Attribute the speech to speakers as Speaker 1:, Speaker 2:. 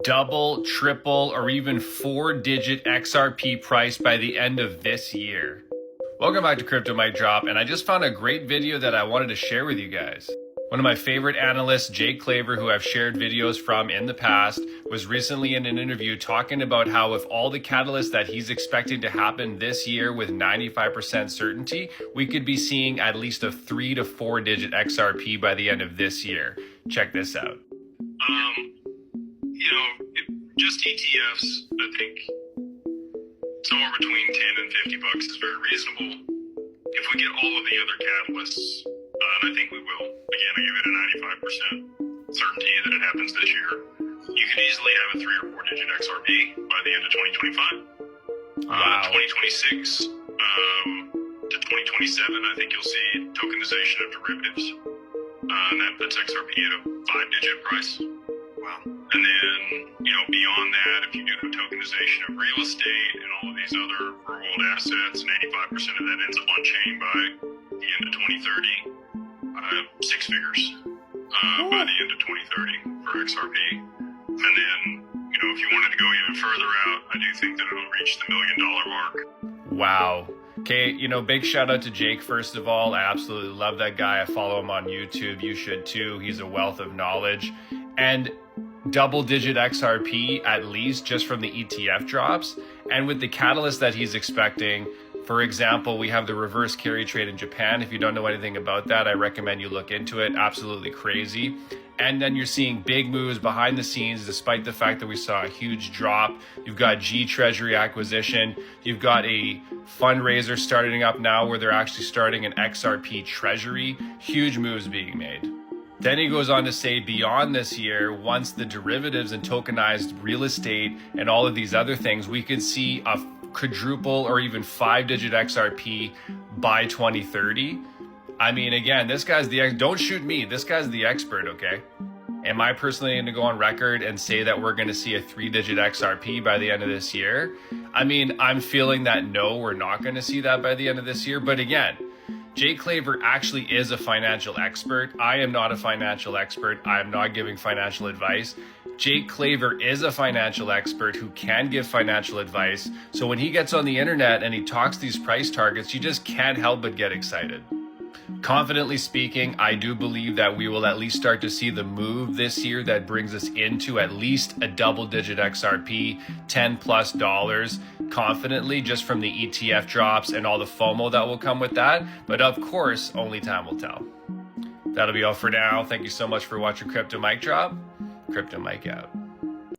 Speaker 1: double, triple, or even 4-digit XRP price by the end of this year. Welcome back to Crypto Mic Drop, and I just found a great video that I wanted to share with you guys. One of my favorite analysts, Jake Claver, who I've shared videos from in the past, was recently in an interview talking about how with all the catalysts that he's expecting to happen this year with 95% certainty, we could be seeing at least a 3 to 4 digit XRP by the end of this year. Check this out.
Speaker 2: Just ETFs, I think somewhere between 10 and $50 is very reasonable. If we get all of the other catalysts, and I think we will, again, I give it a 95% certainty that it happens this year, you could easily have a 3 or 4 digit XRP by the end of 2025.
Speaker 1: Wow.
Speaker 2: 2026 to 2027, I think you'll see tokenization of derivatives, and that puts XRP at a 5-digit price. Wow. And then, beyond that, if you do the tokenization of real estate and all of these other real-world assets, and 85% of that ends up on-chain by the end of 2030, 6 figures by the end of 2030 for XRP. And then, if you wanted to go even further out, I do think that it'll reach the $1 million mark.
Speaker 1: Wow. Okay, big shout out to Jake, first of all. I absolutely love that guy. I follow him on YouTube. You should too. He's a wealth of knowledge. And double-digit XRP, at least, just from the ETF drops. And with the catalyst that he's expecting, for example, we have the reverse carry trade in Japan. If you don't know anything about that, I recommend you look into it. Absolutely crazy. And then you're seeing big moves behind the scenes, despite the fact that we saw a huge drop. You've got G Treasury acquisition. You've got a fundraiser starting up now where they're actually starting an XRP treasury. Huge moves being made. Then he goes on to say beyond this year, once the derivatives and tokenized real estate and all of these other things, we could see a quadruple or even 5-digit XRP by 2030. I mean, again, this guy's don't shoot me. This guy's the expert, okay? Am I personally going to go on record and say that we're going to see a 3-digit XRP by the end of this year? I mean, I'm feeling that no, we're not going to see that by the end of this year. But again, Jake Claver actually is a financial expert. I am not a financial expert. I am not giving financial advice. Jake Claver is a financial expert who can give financial advice. So when he gets on the internet and he talks these price targets, you just can't help but get excited. Confidently speaking, I do believe that we will at least start to see the move this year that brings us into at least a double-digit XRP, $10+ confidently, just from the ETF drops and all the FOMO that will come with that. But of course, only time will tell. That'll be all for now. Thank you so much for watching Crypto Mic Drop. Crypto Mic out.